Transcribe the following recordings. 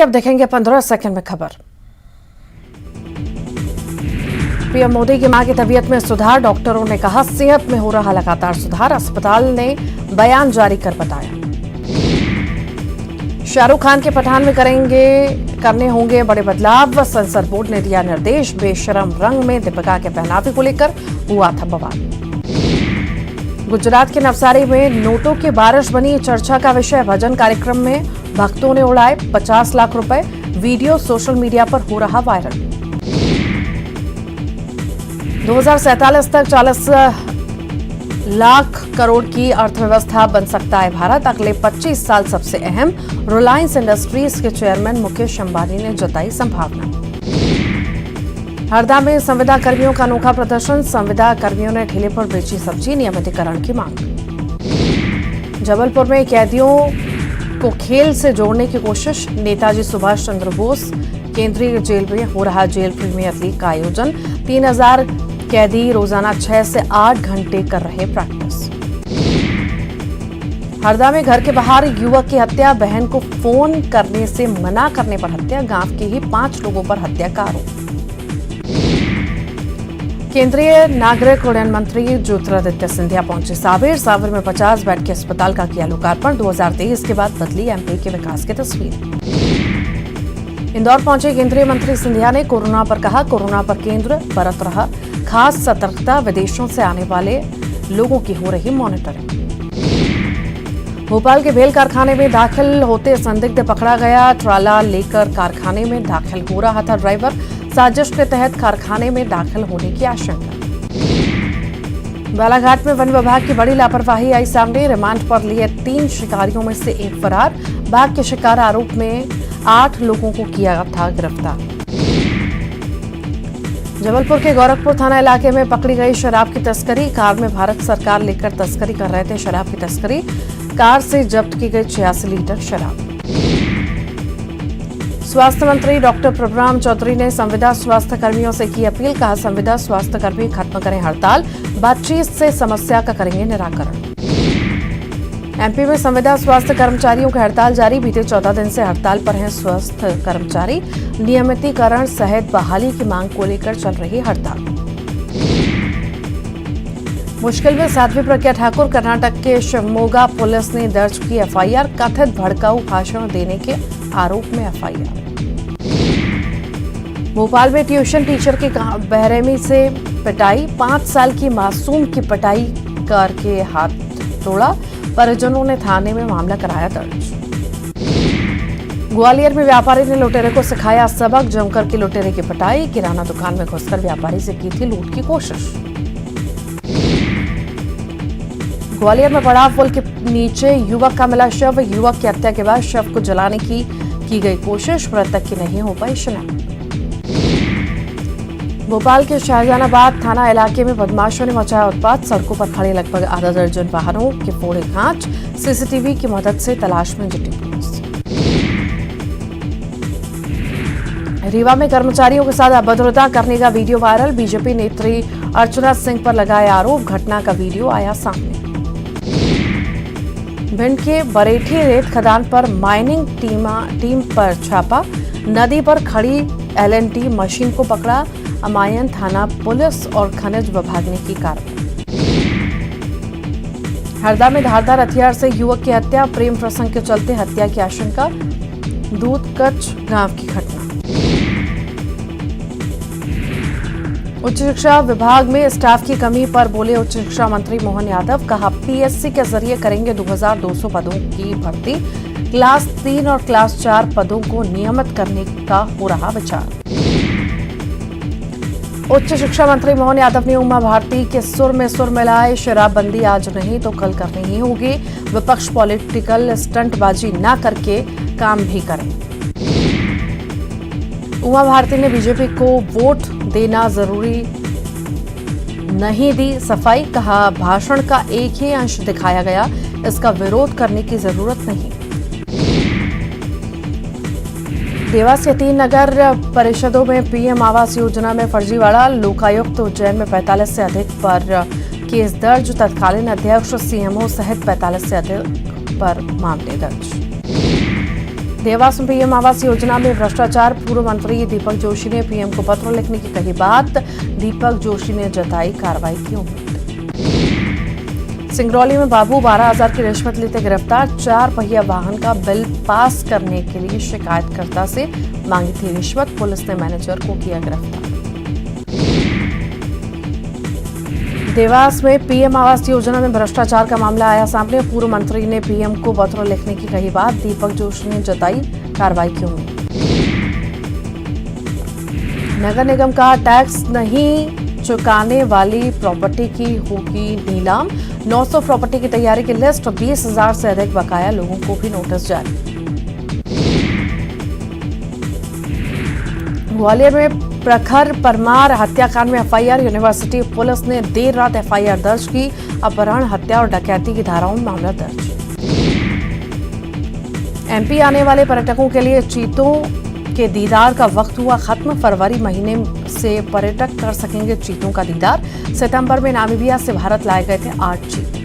अब देखेंगे 15 सेकंड में खबर। पीएम मोदी की मां की तबीयत में सुधार, डॉक्टरों ने कहा सेहत में हो रहा लगातार सुधार, अस्पताल ने बयान जारी कर बताया। शाहरुख खान के पठान में करने होंगे बड़े बदलाव, सेंसर बोर्ड ने दिया निर्देश। बेशरम रंग में दीपिका के पहनावे को लेकर हुआ था बवाल। गुजरात के नवसारी में नोटों की बारिश बनी चर्चा का विषय। भजन कार्यक्रम में भक्तों ने उड़ाए 50 लाख रुपए, वीडियो सोशल मीडिया पर हो रहा वायरल। 2047 तक 40 लाख करोड़ की अर्थव्यवस्था बन सकता है भारत, अगले 25 साल सबसे अहम। रिलायंस इंडस्ट्रीज के चेयरमैन मुकेश अंबानी ने जताई संभावना। हरदा में संविदा कर्मियों का अनोखा प्रदर्शन, संविदा कर्मियों ने ठेले पर बेची सब्जी, नियमितीकरण की मांग। जबलपुर में कैदियों को खेल से जोड़ने की कोशिश, नेताजी सुभाष चंद्र बोस केंद्रीय जेल में हो रहा जेल प्रीमियर लीग का आयोजन। 3000 कैदी रोजाना 6 से 8 घंटे कर रहे प्रैक्टिस। हरदा में घर के बाहर युवक की हत्या, बहन को फोन करने से मना करने पर हत्या, गांव के ही 5 लोगों पर हत्या का आरोप। केंद्रीय नागरिक उड्डयन मंत्री ज्योतिरादित्य सिंधिया पहुंचे सावेर में 50 बेड के अस्पताल का किया लोकार्पण। 2023 के बाद बदली एमपी के विकास की तस्वीर। इंदौर पहुंचे केंद्रीय मंत्री सिंधिया ने कोरोना पर कहा, कोरोना पर केंद्र बरत रहा खास सतर्कता, विदेशों से आने वाले लोगों की हो रही मॉनिटरिंग। भोपाल के भेल कारखाने में दाखिल होते संदिग्ध पकड़ा गया, ट्राला लेकर कारखाने में दाखिल हो रहा था ड्राइवर, साजिश के तहत कारखाने में दाखिल होने की आशंका। बालाघाट में वन विभाग की बड़ी लापरवाही आई सामने, रिमांड पर लिए 3 शिकारियों में से 1 फरार, बाघ के शिकार आरोप में 8 लोगों को किया था गिरफ्तार। जबलपुर के गोरखपुर थाना इलाके में पकड़ी गई शराब की तस्करी, कार में भारत सरकार लेकर तस्करी कर रहे थे शराब की तस्करी, कार से जब्त की गई 86 लीटर शराब। स्वास्थ्य मंत्री डॉक्टर प्रभुराम चौधरी ने संविदा स्वास्थ्य कर्मियों से की अपील, कहा संविदा स्वास्थ्य कर्मी खत्म करें हड़ताल, बातचीत से समस्या का करेंगे निराकरण। एमपी में संविदा स्वास्थ्य कर्मचारियों की हड़ताल जारी, बीते 14 दिन से हड़ताल पर हैं स्वास्थ्य कर्मचारी, नियमितीकरण सहित बहाली की मांग को लेकर चल रही हड़ताल। मुश्किल में साध्वी प्रज्ञा ठाकुर, कर्नाटक के शिवमोगा पुलिस ने दर्ज की एफआईआर, कथित भड़काऊ भाषण देने के आरोप में एफआईआर। भोपाल में ट्यूशन टीचर की बेरहमी से पिटाई, 5 साल की मासूम की पिटाई करके हाथ तोड़ा, परिजनों ने थाने में मामला कराया दर्ज। ग्वालियर में व्यापारी ने लुटेरे को सिखाया सबक, जमकर की लुटेरे की पिटाई, किराना दुकान में घुसकर व्यापारी से की थी लूट की कोशिश। ग्वालियर में पड़ाव पुल के नीचे युवक का मिला शव, युवक की हत्या के बाद शव को जलाने की गई कोशिश, मृतक की नहीं हो पाई शिनाख्त। भोपाल के शाहजहानाबाद थाना इलाके में बदमाशों ने मचाया उत्पात, सड़कों पर खड़े लगभग आधा दर्जन वाहनों के फोड़े कांच, सीसीटीवी की मदद से तलाश में जुटी पुलिस। रीवा में कर्मचारियों के साथ अभद्रता करने का वीडियो वायरल, बीजेपी नेत्री अर्चना सिंह पर लगाया आरोप, घटना का वीडियो आया सामने। भिंड के बरेठी रेत खदान पर माइनिंग टीम पर छापा, नदी पर खड़ी एलएनटी मशीन को पकड़ा, अमायन थाना पुलिस और खनिज विभाग ने की कार्रवाई। हरदा में धारदार हथियार से युवक की हत्या, प्रेम प्रसंग के चलते हत्या की आशंका, दूधकच गांव की घटना। उच्च शिक्षा विभाग में स्टाफ की कमी पर बोले उच्च शिक्षा मंत्री मोहन यादव, कहा पीएससी के जरिए करेंगे 2200 पदों की भर्ती, क्लास 3 और क्लास 4 पदों को नियमित करने का हो रहा विचार। उच्च शिक्षा मंत्री मोहन यादव ने उमा भारती के सुर में सुर मिलाए, शराबबंदी आज नहीं तो कल करनी ही होगी, विपक्ष पॉलिटिकल स्टंटबाजी न करके काम भी करें। उमा भारती ने बीजेपी को वोट देना जरूरी नहीं दी सफाई, कहा भाषण का एक ही अंश दिखाया गया, इसका विरोध करने की जरूरत नहीं। देवास के 3 नगर परिषदों में पीएम आवास योजना में फर्जीवाड़ा, लोकायुक्त उज्जैन में 45 से अधिक पर केस दर्ज, तत्कालीन अध्यक्ष सीएमओ सहित 45 से अधिक पर मामले दर्ज। देवास में पीएम आवास योजना में भ्रष्टाचार, पूर्व मंत्री दीपक जोशी ने पीएम को पत्र लिखने की कही बात, दीपक जोशी ने जताई कार्रवाई की उम्मीद। सिंगरौली में बाबू 12,000 की रिश्वत लेते गिरफ्तार, 4 पहिया वाहन का बिल पास करने के लिए शिकायतकर्ता से मांगी थी रिश्वत, पुलिस ने मैनेजर को किया गिरफ्तार। देवास में पीएम आवास योजना में भ्रष्टाचार का मामला आया सामने, पूर्व मंत्री ने पीएम को पत्र लिखने की कही बात, दीपक जोशी ने जताई कार्रवाई की उम्मीद। नगर निगम का टैक्स नहीं चुकाने वाली प्रॉपर्टी की होगी नीलाम, 900 प्रॉपर्टी की तैयारी की लिस्ट, 20,000 से अधिक बकाया लोगों को भी नोटिस जारी। ग्वालियर में प्रखर परमार हत्याकांड में एफआईआर, यूनिवर्सिटी पुलिस ने देर रात एफआईआर दर्ज की, अपहरण, हत्या और डकैती की धाराओं में मामला दर्ज। एमपी आने वाले पर्यटकों के लिए चीतों के दीदार का वक्त हुआ खत्म, फरवरी महीने से पर्यटक कर सकेंगे चीतों का दीदार, सितंबर में नामीबिया से भारत लाए गए थे 8 चीते।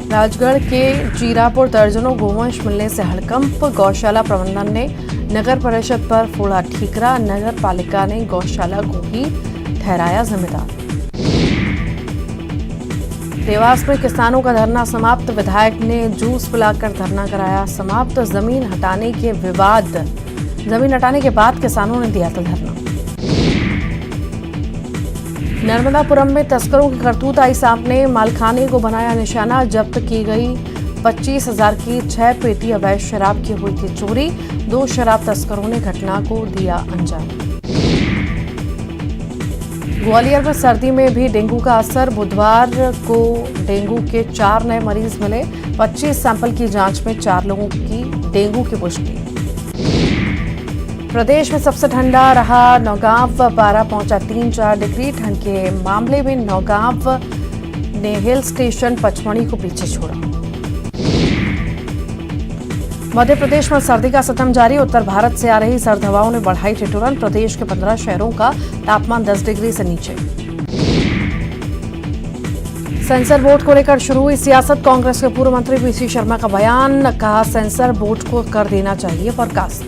राजगढ़ के जीरापुर दर्जनों गोवंश मिलने से हड़कंप, गौशाला प्रबंधन ने नगर परिषद पर फोड़ा ठीकरा, नगर पालिका ने गौशाला को ही ठहराया जिम्मेदार। देवास में किसानों का धरना समाप्त, विधायक ने जूस पिलाकर धरना कराया समाप्त, जमीन हटाने के बाद किसानों ने दिया था धरना। नर्मदापुरम में तस्करों की करतूत आई सामने, मालखाने को बनाया निशाना, जब्त की गई 25,000 की 6 पेटी अवैध शराब की हुई थी चोरी, 2 शराब तस्करों ने घटना को दिया अंजाम। ग्वालियर में सर्दी में भी डेंगू का असर, बुधवार को डेंगू के 4 नए मरीज मिले, 25 सैंपल की जांच में 4 लोगों की डेंगू की पुष्टि। प्रदेश में सबसे ठंडा रहा नौगांव, पारा पहुंचा 3-4 डिग्री, ठंड के मामले में नौगांव ने हिल स्टेशन पचमढ़ी को पीछे छोड़ा। मध्य प्रदेश में सर्दी का सितम जारी, उत्तर भारत से आ रही सर्द हवाओं ने बढ़ाई ठिठुरन, प्रदेश के 15 शहरों का तापमान 10 डिग्री से नीचे। सेंसर बोर्ड को लेकर शुरू हुई सियासत, कांग्रेस के पूर्व मंत्री पीसी शर्मा का बयान, कहा सेंसर बोर्ड को कर देना चाहिए बर्खास्त।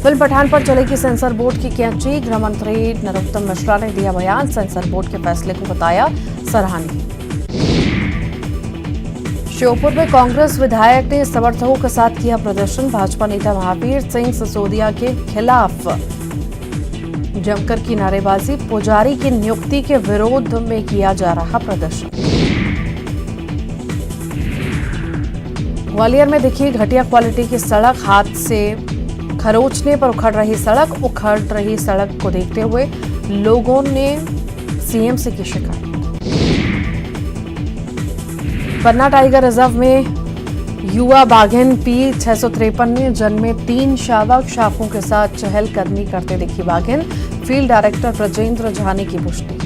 फिल्म पठान पर चलेगी सेंसर बोर्ड की कैंची, गृह मंत्री नरोत्तम मिश्रा ने दिया बयान, सेंसर बोर्ड के फैसले को बताया सराहनीय। श्योपुर में कांग्रेस विधायक ने समर्थकों के साथ किया प्रदर्शन, भाजपा नेता महावीर सिंह सिसोदिया के खिलाफ जमकर की नारेबाजी, पुजारी की नियुक्ति के विरोध में किया जा रहा प्रदर्शन। ग्वालियर में दिखी घटिया क्वालिटी की सड़क, हाथ से खरोंचने पर उखड़ रही सड़क को देखते हुए लोगों ने सीएम से की शिकायत। पन्ना टाइगर रिजर्व में युवा बाघिन पी 653 ने जन्मे 3 शावक, शावकों के साथ चहलकदमी करते दिखी बाघिन, फील्ड डायरेक्टर ब्रजेंद्र झा ने की पुष्टि।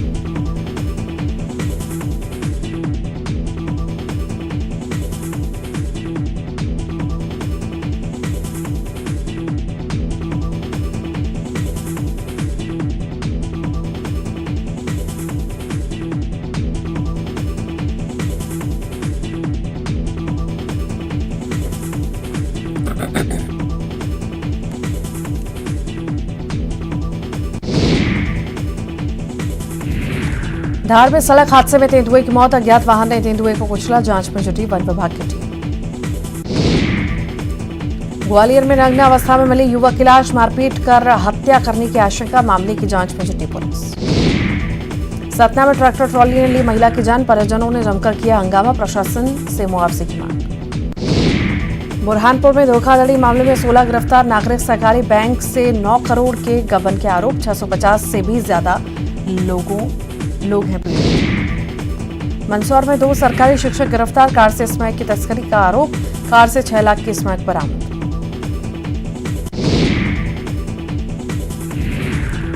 धार में सड़क हादसे में तेंदुए की मौत, अज्ञात वाहन ने तेंदुए को कुचला, जांच में जुटी वन विभाग की टीम। ग्वालियर में नग्न अवस्था में मिली युवक की लाश, मारपीट कर हत्या करने की आशंका, मामले की जांच में जुटी पुलिस। सतना में ट्रैक्टर ट्रॉली ने ली महिला की जान, परिजनों ने जमकर किया हंगामा, प्रशासन से मुआवजे की मांग। बुरहानपुर में धोखाधड़ी मामले में 16 गिरफ्तार, नागरिक सहकारी बैंक से 9 करोड़ के गबन के आरोप, 650 से भी ज्यादा लोग हैं पीड़ित। मंदसौर में 2 सरकारी शिक्षक गिरफ्तार, कार से स्मैक की तस्करी का आरोप, कार से 6 लाख की स्मैक बरामद।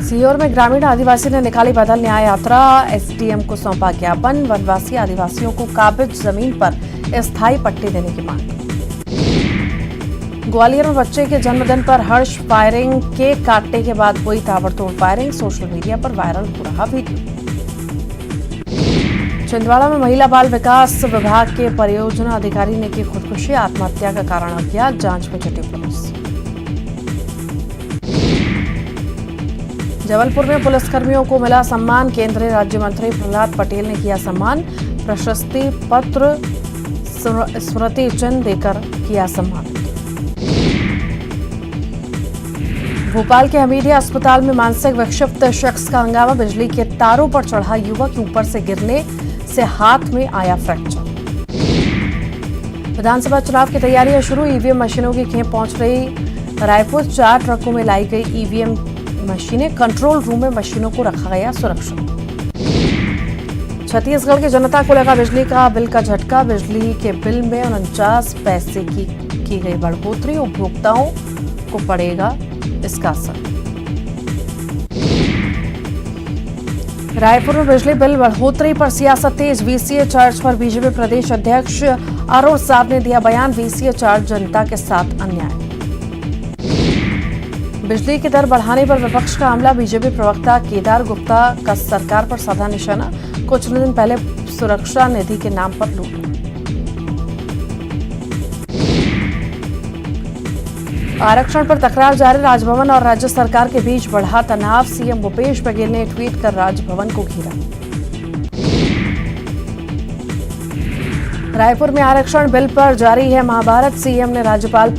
सीहोर में ग्रामीण आदिवासी ने निकाली बदल न्याय यात्रा, एसडीएम को सौंपा ज्ञापन, वनवासी आदिवासियों को काबिज जमीन पर अस्थायी पट्टे देने की मांग। ग्वालियर में बच्चे के जन्मदिन पर हर्ष फायरिंग, केक काटने के बाद हुई ताबड़तोड़ फायरिंग, सोशल मीडिया पर वायरल हो रहा वीडियो। छिंदवाड़ा में महिला बाल विकास विभाग के परियोजना अधिकारी ने की खुदकुशी, आत्महत्या का कारण अज्ञात, जांच में जुटी पुलिस। जबलपुर में पुलिसकर्मियों को मिला सम्मान, केंद्रीय राज्य मंत्री प्रहलाद पटेल ने किया सम्मान, प्रशस्ति पत्र स्मृति चिन्ह देकर किया सम्मान। भोपाल के हमीदिया अस्पताल में मानसिक विक्षिप्त शख्स का हंगामा, बिजली के तारों पर चढ़ा युवक, ऊपर से गिरने से हाथ में आया फ्रैक्चर। विधानसभा चुनाव की तैयारियां शुरू, ईवीएम मशीनों की खेप पहुंच रही रायपुर, 4 ट्रकों में लाई गई ईवीएम मशीनें, कंट्रोल रूम में मशीनों को रखा गया सुरक्षित। छत्तीसगढ़ की जनता को लगा बिजली का बिल का झटका, बिजली के बिल में 49 पैसे की गई बढ़ोतरी, उपभोक्ताओं को पड़ेगा इसका असर। रायपुर में बिजली बिल बढ़ोतरी पर सियासत तेज, वीसीए चार्ज पर बीजेपी प्रदेश अध्यक्ष अरुण साव ने दिया बयान, वीसीए चार्ज जनता के साथ अन्याय। बिजली की दर बढ़ाने पर विपक्ष का हमला, बीजेपी प्रवक्ता केदार गुप्ता का सरकार पर साधा निशाना, कुछ दिन पहले सुरक्षा निधि के नाम पर लूट। आरक्षण पर तकरार जारी, राजभवन और राज्य सरकार के बीच बढ़ा तनाव, सीएम भूपेश बघेल ने ट्वीट कर राजभवन को घेरा। रायपुर में आरक्षण बिल पर जारी है महाभारत, सीएम ने राज्यपाल पर